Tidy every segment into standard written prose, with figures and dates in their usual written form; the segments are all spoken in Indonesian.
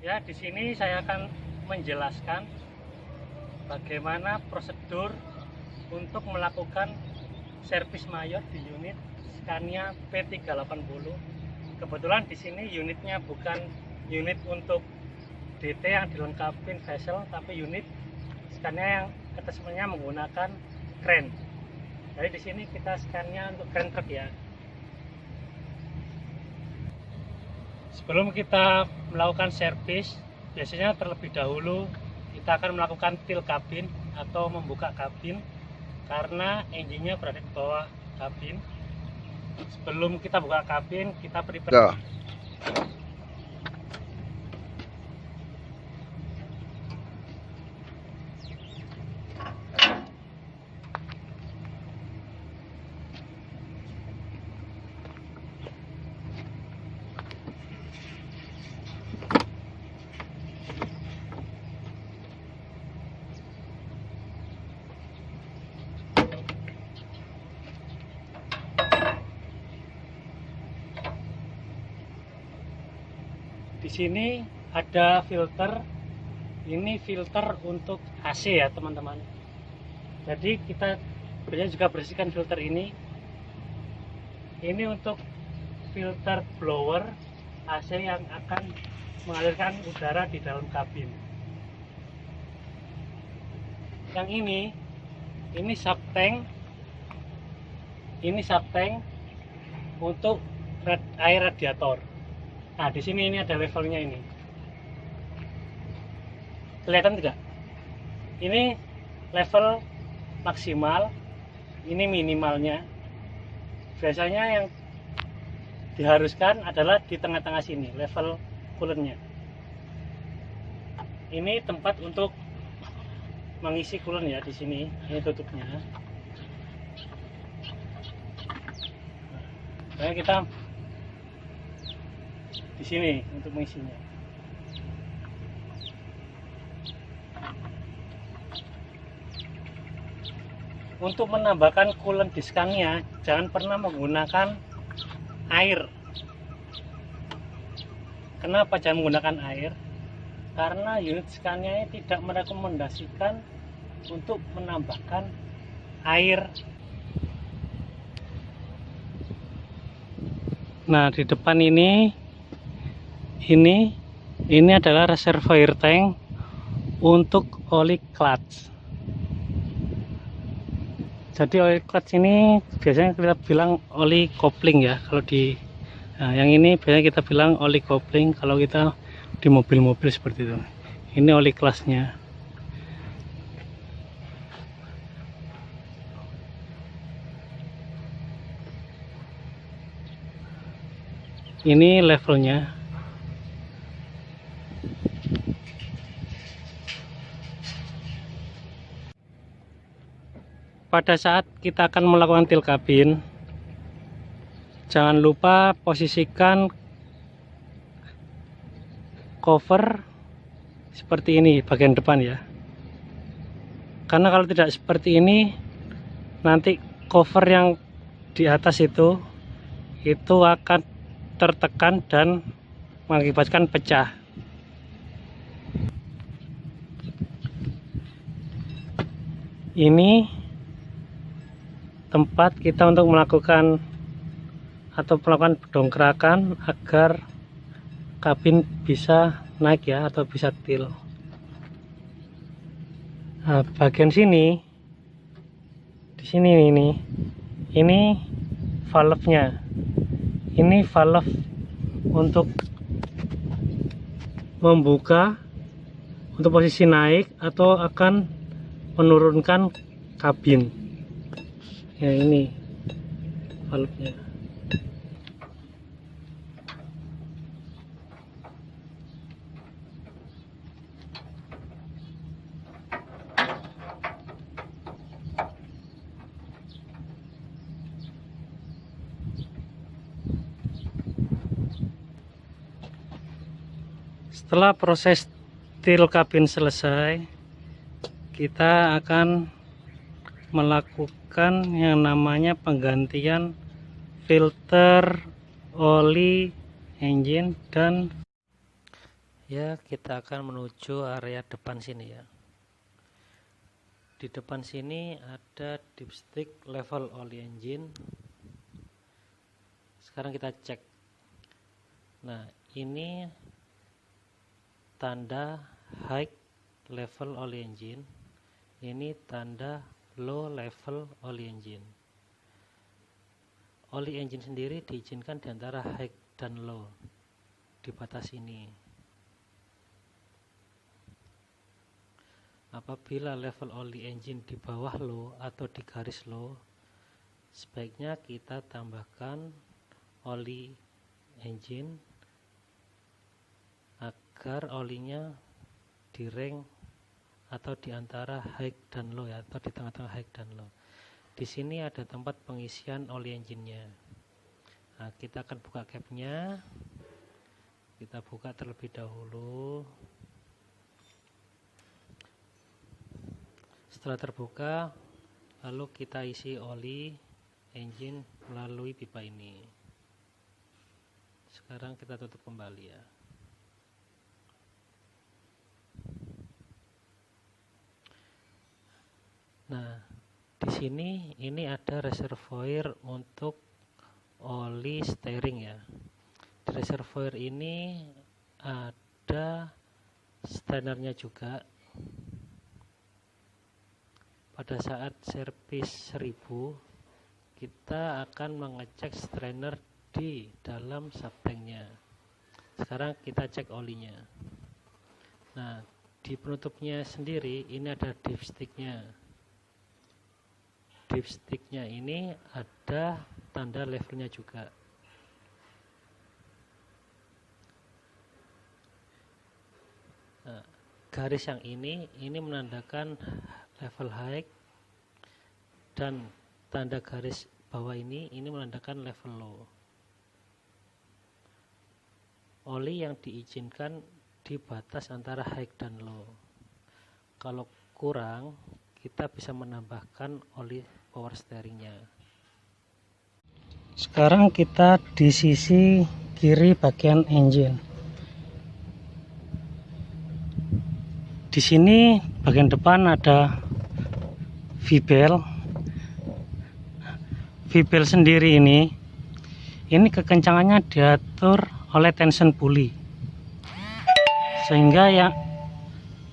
Ya, di sini saya akan menjelaskan bagaimana prosedur untuk melakukan servis mayor di unit Scania P380. Kebetulan di sini unitnya bukan unit untuk DT yang dilengkapi vessel, tapi unit Scania yang attachmentnya menggunakan kren. Jadi di sini kita Scania untuk kren truk ya. Sebelum kita melakukan servis, biasanya terlebih dahulu kita akan melakukan tilt kabin atau membuka kabin karena engine-nya berada di bawah kabin. Sebelum kita buka kabin, kita prepare. Di sini ada filter. Ini filter untuk AC ya teman-teman. Jadi kita biasanya juga bersihkan filter ini. Ini untuk filter blower AC yang akan mengalirkan udara di dalam kabin. Yang ini subtank. Ini subtank untuk air radiator. Nah, di sini ini ada levelnya ini. Kelihatan tidak? Ini level maksimal, ini minimalnya. Biasanya yang diharuskan adalah di tengah-tengah sini, level coolernya. Ini tempat untuk mengisi cooler ya di sini. Ini tutupnya. Nah, kita di sini untuk mengisinya. Untuk menambahkan coolant di Scania, jangan pernah menggunakan air. Kenapa jangan menggunakan air? Karena unit Scania tidak merekomendasikan untuk menambahkan air. Nah, di depan ini adalah reservoir tank untuk oli clutch. Jadi oli clutch ini biasanya kita bilang oli kopling ya kalau di yang ini biasanya kita bilang oli kopling kalau kita di mobil-mobil seperti itu. Ini oli clutchnya. Ini levelnya. Pada saat kita akan melakukan tilt kabin, jangan lupa posisikan cover seperti ini bagian depan ya. Karena kalau tidak seperti ini, nanti cover yang di atas itu akan tertekan dan mengakibatkan pecah. Ini tempat kita untuk melakukan dongkrakan agar kabin bisa naik ya atau bisa tilt. Nah, bagian sini di sini ini valve-nya. Ini valve untuk membuka untuk posisi naik atau akan menurunkan kabin. Ya, ini valve-nya. Setelah proses tilt kabin selesai, kita akan melakukan yang namanya penggantian filter oli engine dan Ya, kita akan menuju area depan sini ya. Di depan sini ada dipstick level oli engine. Sekarang kita cek. Nah, ini tanda high level oli engine. Ini tanda low level oli engine. Oli engine sendiri diizinkan di antara high dan low di batas ini. Apabila level oli engine di bawah low atau di garis low, sebaiknya kita tambahkan oli engine agar olinya di rank atau di antara high dan low ya, atau di tengah-tengah high dan low. Di sini ada tempat pengisian oli engine-nya. Nah, kita akan buka capnya. Kita buka terlebih dahulu. Setelah terbuka, lalu kita isi oli engine melalui pipa ini. Sekarang kita tutup kembali ya. Nah, di sini ini ada reservoir untuk oli steering ya. Di reservoir ini ada strainernya juga. Pada saat servis 1000, kita akan mengecek strainer di dalam subtanknya. Sekarang kita cek olinya. Nah, di penutupnya sendiri ini ada dipsticknya. Dipsticknya ini ada tanda levelnya juga. Nah, garis yang ini menandakan level high, dan tanda garis bawah ini menandakan level low. Oli yang diizinkan di batas antara high dan low. Kalau kurang, kita bisa menambahkan oli power steeringnya. Sekarang kita di sisi kiri bagian engine. Di sini bagian depan ada V-bell. V-bell sendiri ini kekencangannya diatur oleh tension pulley, sehingga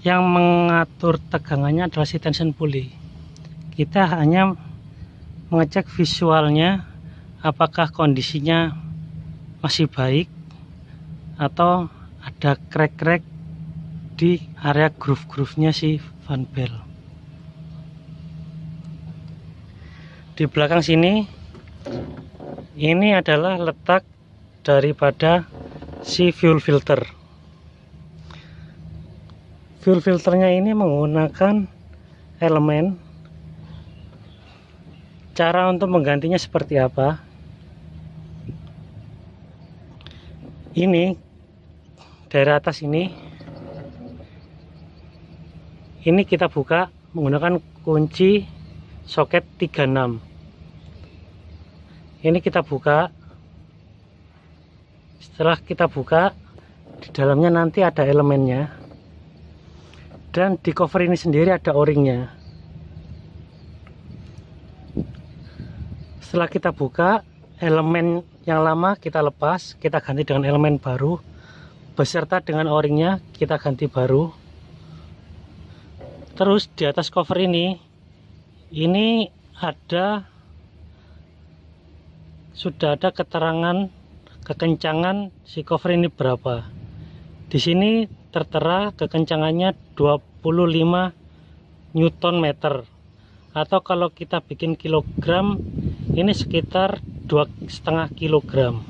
yang mengatur tegangannya adalah si tension pulley. Kita hanya mengecek visualnya, apakah kondisinya masih baik atau ada crack-crack di area groove-groove-nya si fan bell. Di belakang sini ini adalah letak daripada si fuel filter. Fuel filternya ini menggunakan elemen. Cara untuk menggantinya seperti apa? Ini dari atas ini kita buka menggunakan kunci soket 36. Ini kita buka. Setelah kita buka, di dalamnya nanti ada elemennya, dan di cover ini sendiri ada o-ringnya. Setelah kita buka, elemen yang lama kita lepas, kita ganti dengan elemen baru, beserta dengan o-ringnya kita ganti baru. Terus di atas cover ini sudah ada keterangan kekencangan si cover ini berapa. Di sini tertera kekencangannya 25 Newton meter, atau kalau kita bikin kilogram ini sekitar 2,5 kilogram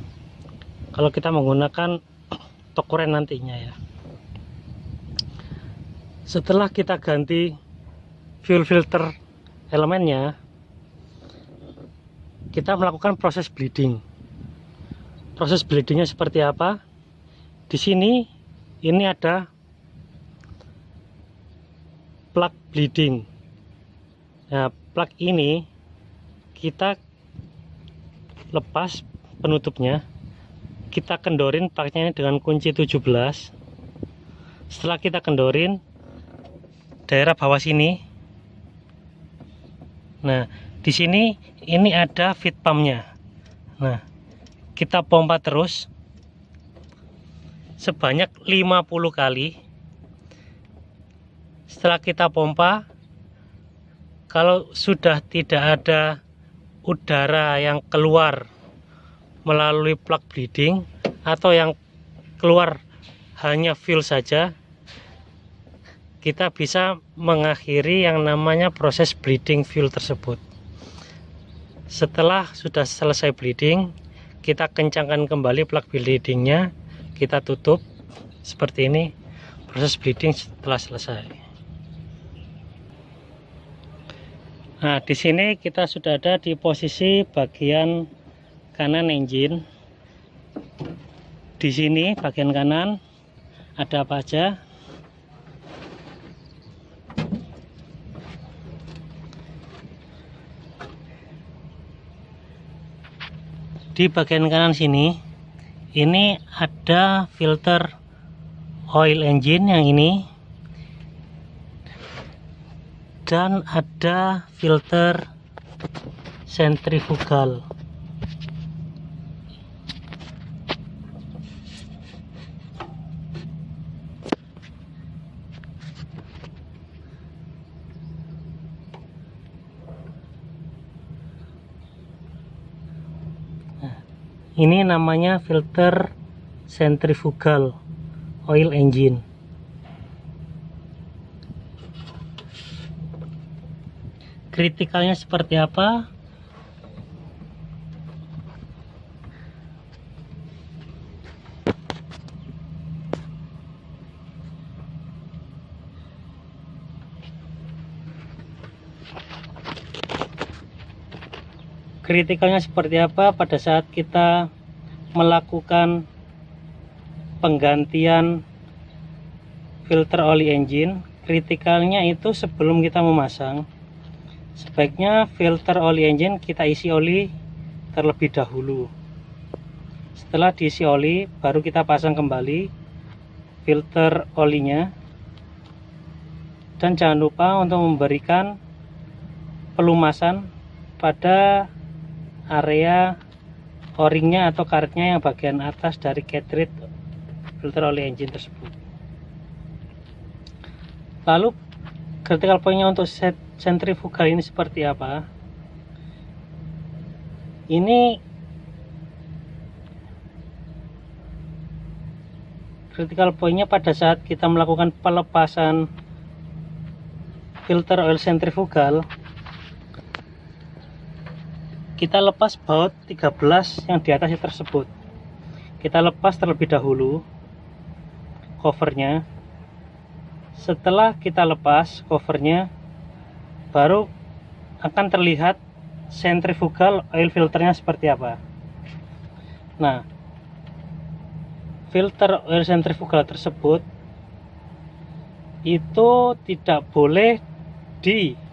kalau kita menggunakan tokuren nantinya ya. Setelah kita ganti fuel filter elemennya, kita melakukan proses bleeding. Proses bleedingnya seperti apa? Di sini ini ada plug bleeding. Nah, plug ini kita lepas penutupnya, kita kendorin plugnya dengan kunci 17. Setelah kita kendorin daerah bawah sini, nah di sini ini ada feed pumpnya. Nah, kita pompa terus sebanyak 50 kali. Setelah kita pompa, kalau sudah tidak ada udara yang keluar melalui plug bleeding atau yang keluar hanya fuel saja, kita bisa mengakhiri yang namanya proses bleeding fuel tersebut. Setelah sudah selesai bleeding, kita kencangkan kembali plug bleedingnya, kita tutup seperti ini. Proses bleeding setelah selesai. Nah, di sini kita sudah ada di posisi bagian kanan engine. Di sini bagian kanan ada apa aja? Di bagian kanan sini ini ada filter oil engine yang ini, dan ada filter sentrifugal. Ini namanya filter sentrifugal oil engine. Kritikalnya seperti apa? Kritikalnya seperti apa pada saat kita melakukan penggantian filter oli engine? Kritikalnya itu sebelum kita memasang, sebaiknya filter oli engine kita isi oli terlebih dahulu. Setelah diisi oli, baru kita pasang kembali filter olinya. Dan jangan lupa untuk memberikan pelumasan pada area o-ringnya atau karetnya yang bagian atas dari cartridge filter oli engine tersebut. Lalu critical point-nya untuk sentrifugal ini seperti apa? Ini critical point-nya pada saat kita melakukan pelepasan filter oil sentrifugal. Kita lepas baut 13 yang di atasnya tersebut. Kita lepas terlebih dahulu covernya. Setelah kita lepas covernya, baru akan terlihat sentrifugal oil filternya seperti apa. Nah, filter oil sentrifugal tersebut itu tidak boleh diragum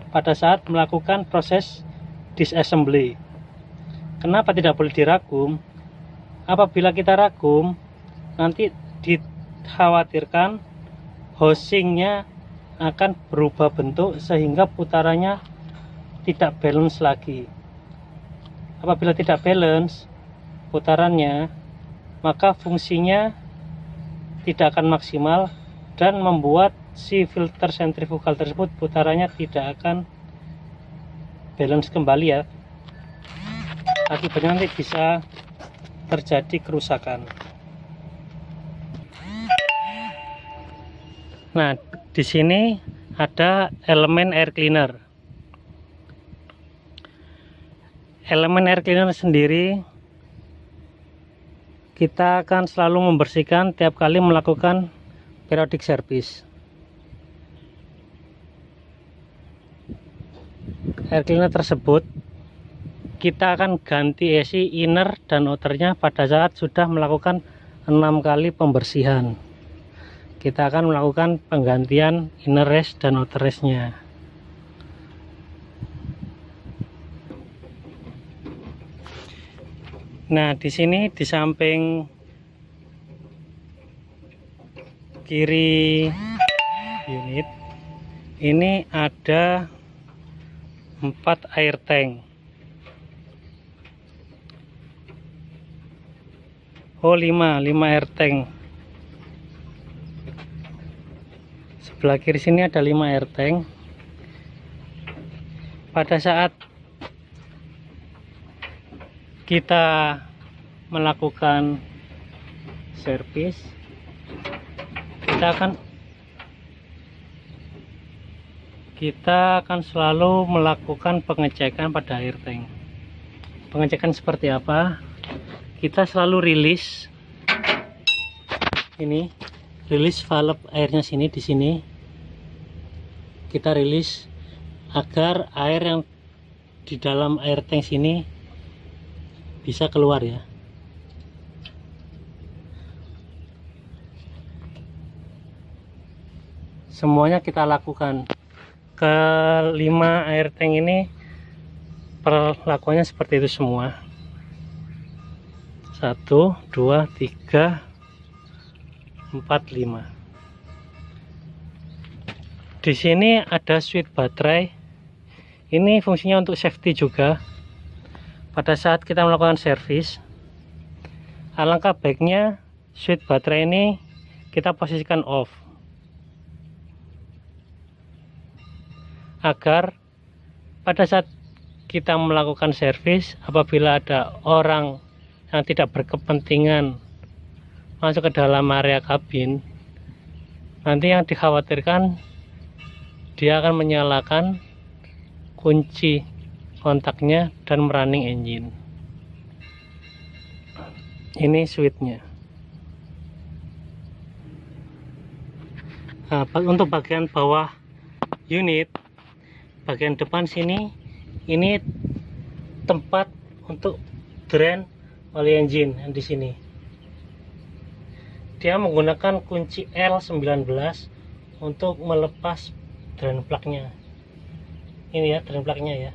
pada saat melakukan proses disassembly. Kenapa tidak boleh diragum? Apabila kita ragum, nanti dikhawatirkan housingnya akan berubah bentuk sehingga putarannya tidak balance lagi. Apabila tidak balance putarannya, maka fungsinya tidak akan maksimal dan membuat si filter sentrifugal tersebut putarannya tidak akan balance kembali ya. Akibatnya nanti bisa terjadi kerusakan. Nah, di sini ada elemen air cleaner. Elemen air cleaner sendiri kita akan selalu membersihkan tiap kali melakukan periodic service. Air cleaner tersebut kita akan ganti isi inner dan outernya pada saat sudah melakukan 6 kali pembersihan. Kita akan melakukan penggantian inner race dan outer race-nya. Nah, di sini di samping kiri unit ini ada 4 air tank. Oh, 5 air tank. Sebelah kiri sini ada 5 air tank. Pada saat kita melakukan servis, kita akan selalu melakukan pengecekan pada air tank. Pengecekan seperti apa? Kita selalu rilis ini, rilis valve airnya sini, di sini kita rilis agar air yang di dalam air tank sini bisa keluar ya. Semuanya kita lakukan ke 5 air tank ini, perlakuannya seperti itu semua. 1, 2, 3, 4, 5. Di sini ada switch baterai. Ini fungsinya untuk safety juga. Pada saat kita melakukan servis, alangkah baiknya switch baterai ini kita posisikan off, agar pada saat kita melakukan servis, apabila ada orang yang tidak berkepentingan masuk ke dalam area kabin, nanti yang dikhawatirkan dia akan menyalakan kunci kontaknya dan merunning engine. Ini switchnya. Nah, untuk bagian bawah unit, bagian depan sini, ini tempat untuk drain oli engine yang di sini. Dia menggunakan kunci L19 untuk melepas drain plug-nya. Ini ya drain plug-nya ya.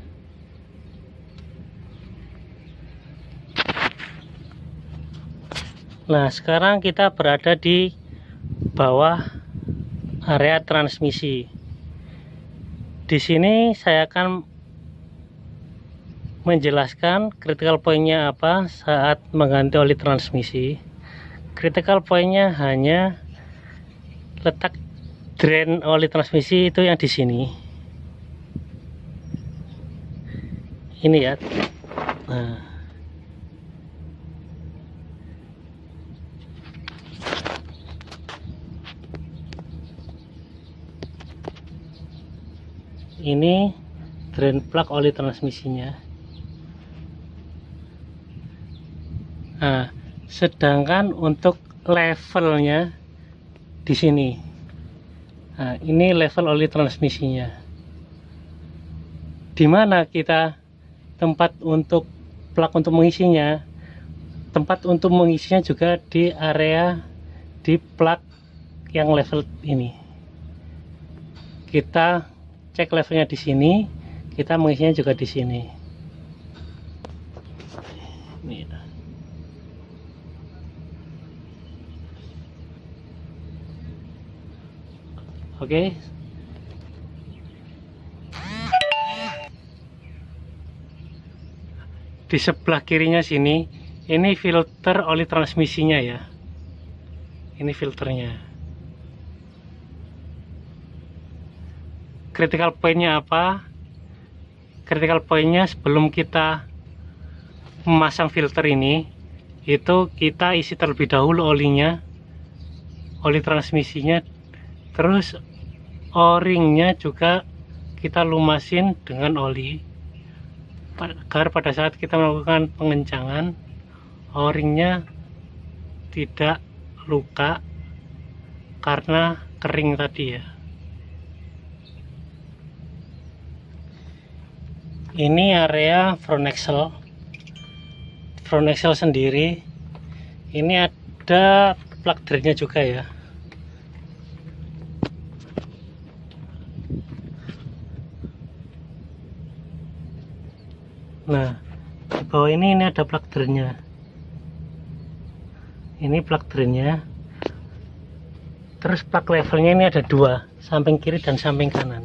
Nah, sekarang kita berada di bawah area transmisi. Di sini saya akan menjelaskan critical point-nya apa saat mengganti oli transmisi. Critical point-nya hanya letak drain oli transmisi itu yang di sini. Ini ya. Nah, ini drain plug oli transmisinya. Nah, sedangkan untuk levelnya di sini. Nah, ini level oli transmisinya. Dimana kita tempat untuk plug untuk mengisinya, tempat untuk mengisinya juga di area di plug yang level ini. Kita cek levelnya di sini, kita mengisinya juga di sini. Ini. Oke. Di sebelah kirinya sini, ini filter oli transmisinya ya. Ini filternya. Critical point-nya apa? Critical point-nya sebelum kita memasang filter ini, itu kita isi terlebih dahulu olinya, oli transmisinya, terus o-ringnya juga kita lumasin dengan oli, agar pada saat kita melakukan pengencangan, o-ringnya tidak luka karena kering tadi ya. Ini area front axle sendiri. Ini ada plug drainnya juga ya. Nah, di bawah ini ada plug drainnya. Ini plug drainnya. Terus plug levelnya ini ada dua, samping kiri dan samping kanan.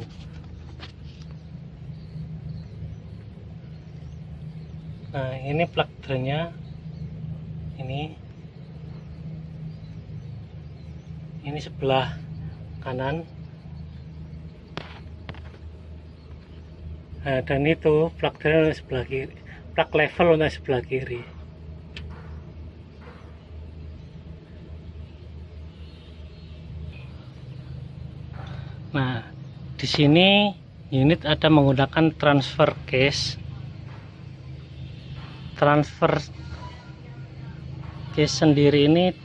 Nah, ini plug drainnya. Ini sebelah kanan. Nah, dan itu plug drain untuk sebelah kiri, plug level untuk sebelah kiri. Nah, di sini unit ada menggunakan transfer case. Transfer case sendiri ini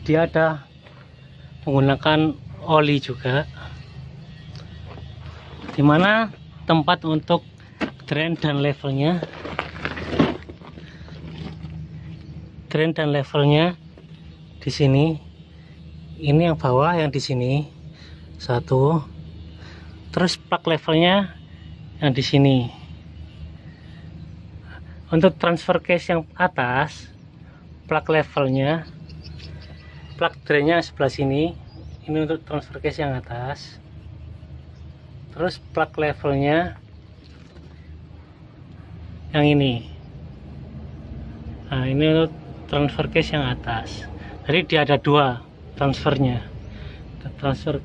dia ada menggunakan oli juga, dimana tempat untuk drain dan levelnya. Drain dan levelnya di sini. Ini yang bawah, yang di sini satu. Terus plug levelnya yang di sini. Untuk transfer case yang atas, plug levelnya, plug drainnya sebelah sini. Ini untuk transfer case yang atas. Terus plug levelnya yang ini. Nah, ini untuk transfer case yang atas. Jadi dia ada dua transfernya. Transfer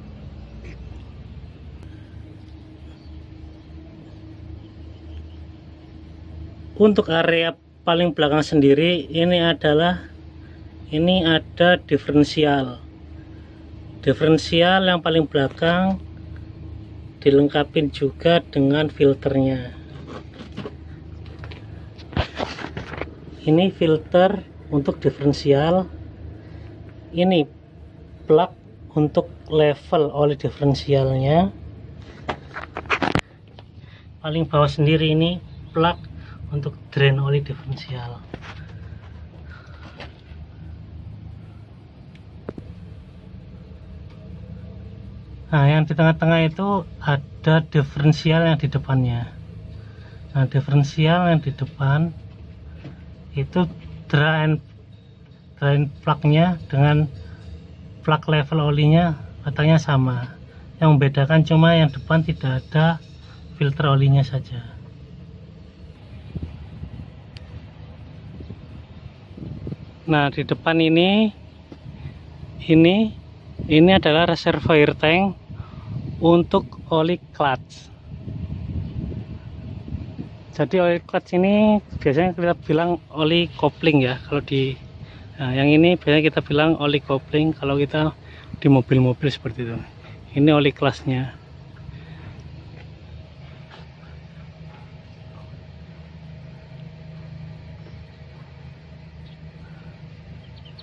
untuk area paling belakang sendiri ini ada diferensial yang paling belakang, dilengkapi juga dengan filternya. Ini filter untuk diferensial, ini plug untuk level oli diferensialnya. Paling bawah sendiri ini plug untuk drain oli diferensial. Nah, yang di tengah-tengah itu ada diferensial yang di depannya. Nah, diferensial yang di depan itu drain plugnya dengan plug level olinya katanya sama. Yang membedakan cuma yang depan tidak ada filter olinya saja. Nah, di depan ini adalah reservoir tank untuk oli clutch. Jadi oli clutch ini biasanya kita bilang oli kopling ya, kalau di yang ini biasanya kita bilang oli kopling kalau kita di mobil-mobil seperti itu. Ini oli clutchnya.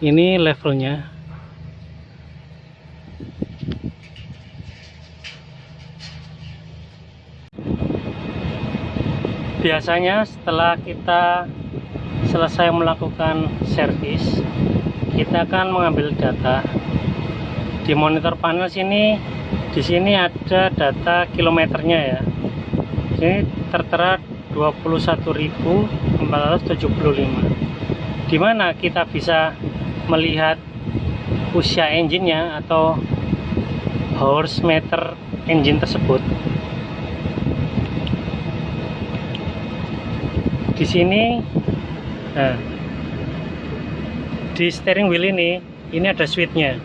Ini levelnya. Biasanya setelah kita selesai melakukan servis, kita akan mengambil data di monitor panel sini. Di sini ada data kilometernya ya. Ini tertera 21.475. Dimana kita bisa melihat usia engine-nya atau horse meter engine tersebut. Di sini, nah, di steering wheel ini ada switch-nya,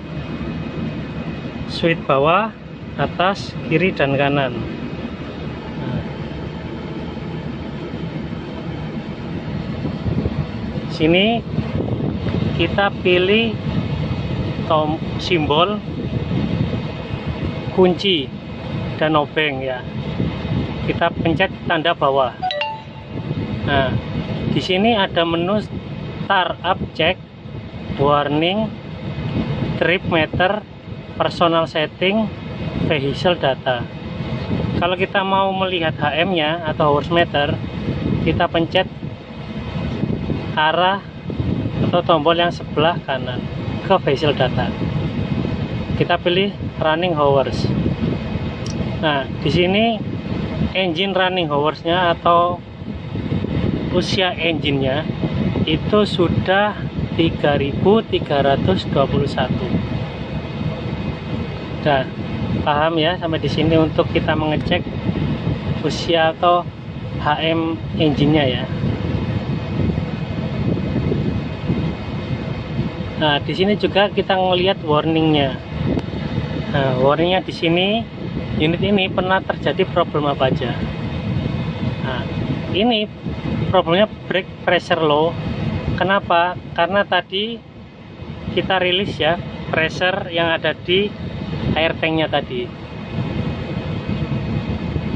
switch bawah, atas, kiri dan kanan. Nah, sini kita pilih simbol kunci dan obeng ya. Kita pencet tanda bawah. Nah, di sini ada menu startup check, warning, trip meter, personal setting, vehicle data. Kalau kita mau melihat HM-nya atau horse meter, kita pencet arah atau tombol yang sebelah kanan ke vehicle data. Kita pilih running hours. Nah, di sini engine running hours-nya atau usia engine-nya itu sudah 3.321. Udah paham ya sampai di sini untuk kita mengecek usia atau HM engine-nya ya. Nah, di sini juga kita ngelihat warningnya. Nah, warningnya di sini, unit ini pernah terjadi problem apa aja. Nah, ini problemnya brake pressure low. Kenapa? Karena tadi kita rilis ya pressure yang ada di air tanknya tadi.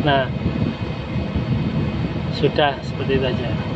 Nah, sudah seperti itu aja.